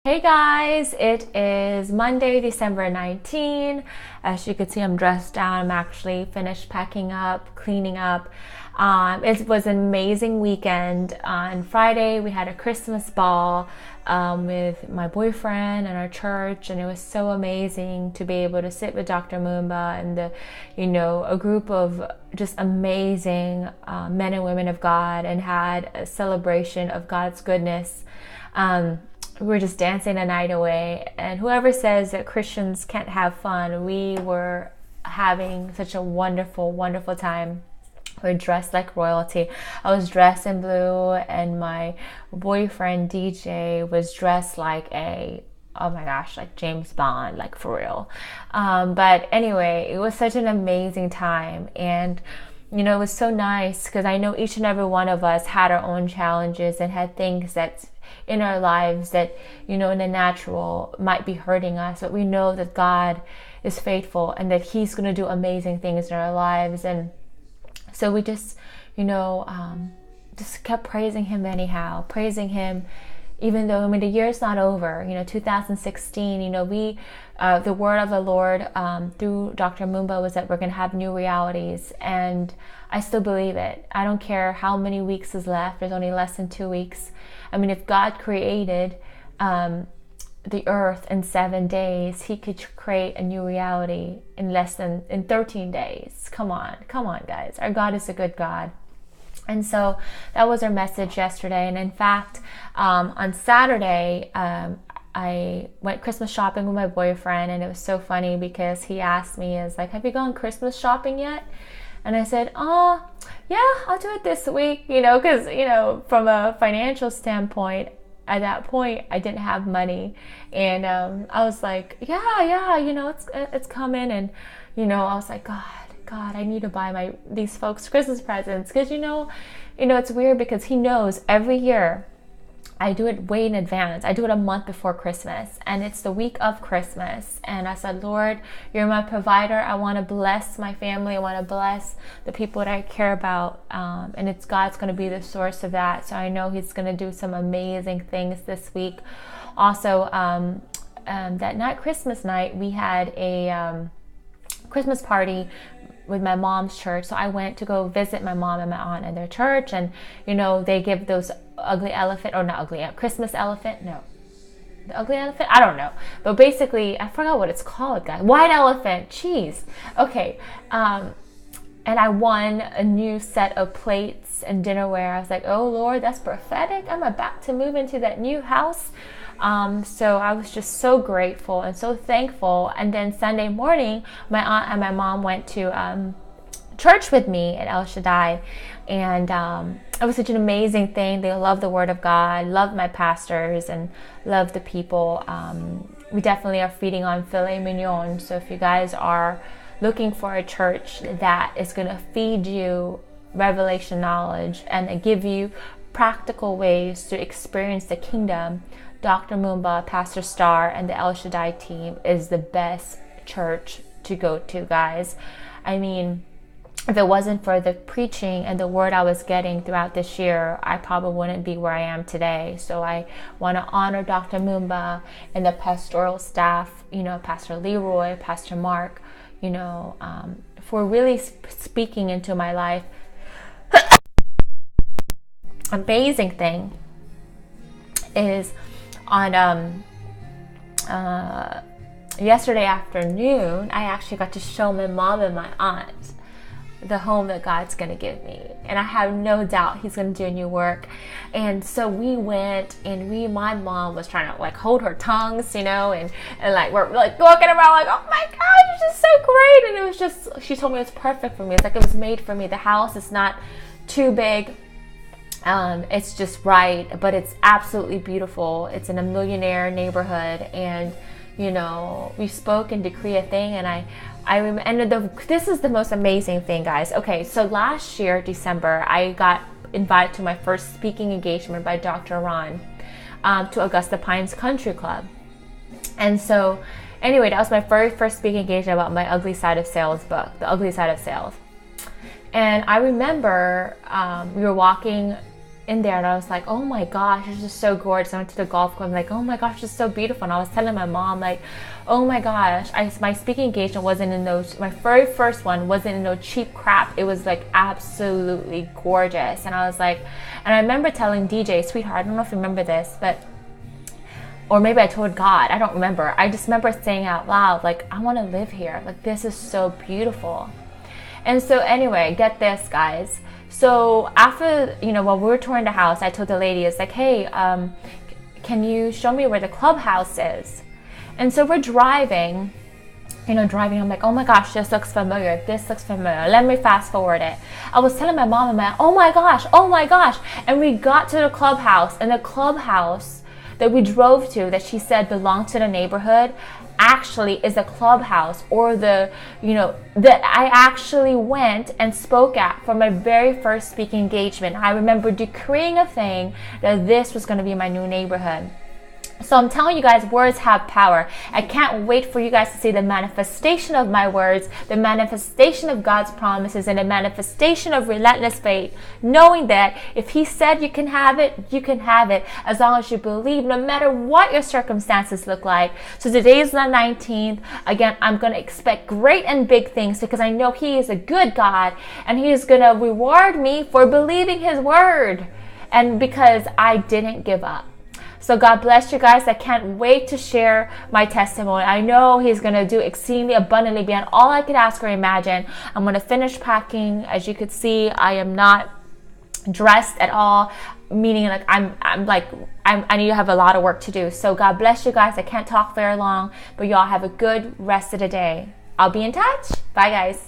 Hey guys, it is Monday, December 19. As you can see, I'm dressed down. I'm actually finished packing up, cleaning up. It was an amazing weekend. On Friday, we had a Christmas ball with my boyfriend and our church, and it was so amazing to be able to sit with Dr. Moomba and a group of just amazing men and women of God, and had a celebration of God's goodness. We were just dancing the night away, and whoever says that Christians can't have fun, we were having such a wonderful, wonderful time. We're dressed like royalty. I was dressed in blue, and my boyfriend DJ was dressed like oh my gosh, like James Bond, like for real. But anyway, it was such an amazing time, and it was so nice because I know each and every one of us had our own challenges and had things that in our lives that, in the natural might be hurting us, but we know that God is faithful and that He's going to do amazing things in our lives. And so we just, just kept praising Him anyhow, praising Him, even though, the year's not over. 2016, the word of the Lord through Dr. Moomba was that we're going to have new realities, and I still believe it. I don't care how many weeks is left. There's only less than 2 weeks. If God created the earth in 7 days, He could create a new reality in 13 days. Come on, guys. Our God is a good God. And so that was our message yesterday. And in fact, on Saturday, I went Christmas shopping with my boyfriend, and it was so funny because he asked me, have you gone Christmas shopping yet? And I said, yeah, I'll do it this week, because, from a financial standpoint, at that point, I didn't have money. And I was like, yeah, it's coming. And, I was like, God, I need to buy these folks Christmas presents. Because, it's weird because He knows every year I do it way in advance. I do it a month before Christmas, and it's the week of Christmas. And I said, Lord, You're my provider. I want to bless my family. I want to bless the people that I care about. And God's going to be the source of that. So I know He's going to do some amazing things this week. Also, that night, Christmas night, we had a Christmas party with my mom's church. So I went to go visit my mom and my aunt in their church, and they give those Christmas elephant, no, the ugly elephant, I don't know, but basically I forgot what it's called, guys. White elephant, jeez. Okay, and I won a new set of plates and dinnerware. I was like, oh Lord, that's prophetic. I'm about to move into that new house. So I was just so grateful and so thankful. And then Sunday morning, my aunt and my mom went to church with me at El Shaddai, and it was such an amazing thing. They love the Word of God, love my pastors, and love the people. We definitely are feeding on filet mignon. So if you guys are looking for a church that is going to feed you revelation knowledge and give you practical ways to experience the kingdom, Dr. Moomba, Pastor Star, and the El Shaddai team is the best church to go to, guys. If it wasn't for the preaching and the word I was getting throughout this year, I probably wouldn't be where I am today. So I want to honor Dr. Moomba and the pastoral staff, Pastor Leroy, Pastor Mark, for really speaking into my life. Amazing thing is on yesterday afternoon, I actually got to show my mom and my aunt the home that God's going to give me, and I have no doubt He's going to do a new work. And so we went, and my mom was trying to hold her tongues, and we're walking around oh my God, it's just so great. And it was just, she told me it was perfect for me. It's it was made for me. The house is not too big. It's just right, but it's absolutely beautiful. It's in a millionaire neighborhood, and we spoke and decree a thing, and I remember, and this is the most amazing thing, guys. Okay, so last year, December, I got invited to my first speaking engagement by Dr. Ron to Augusta Pines Country Club. And so, anyway, that was my very first speaking engagement about my Ugly Side of Sales book, The Ugly Side of Sales. And I remember we were walking in there and I was like, oh my gosh, it's just so gorgeous. I went to the golf club, I'm like, oh my gosh, it's so beautiful. And I was telling my mom, like, oh my gosh, my speaking engagement wasn't in those, my very first one wasn't in no cheap crap. It was like absolutely gorgeous. And I was like, and I remember telling DJ, sweetheart, I don't know if you remember this, but, or maybe I told God, I don't remember. I just remember saying out loud, like, I want to live here. Like, this is so beautiful. And so anyway, get this, guys. So after, while we were touring the house, I told the lady, it's like, hey, can you show me where the clubhouse is? And so we're driving, I'm like, oh my gosh, this looks familiar. This looks familiar. Let me fast forward it. I was telling my mom, I'm like, oh my gosh. And we got to the clubhouse, and the clubhouse that we drove to, that she said belonged to the neighborhood, actually is a clubhouse, or that I actually went and spoke at for my very first speaking engagement. I remember decreeing a thing that this was going to be my new neighborhood. So I'm telling you guys, words have power. I can't wait for you guys to see the manifestation of my words, the manifestation of God's promises, and the manifestation of relentless faith, knowing that if He said you can have it, you can have it, as long as you believe, no matter what your circumstances look like. So today is the 19th. Again, I'm going to expect great and big things, because I know He is a good God, and He is going to reward me for believing His word, and because I didn't give up. So God bless you guys. I can't wait to share my testimony. I know He's going to do exceedingly abundantly beyond all I could ask or imagine. I'm going to finish packing. As you could see, I am not dressed at all, meaning like I need to have a lot of work to do. So God bless you guys. I can't talk very long, but y'all have a good rest of the day. I'll be in touch. Bye guys.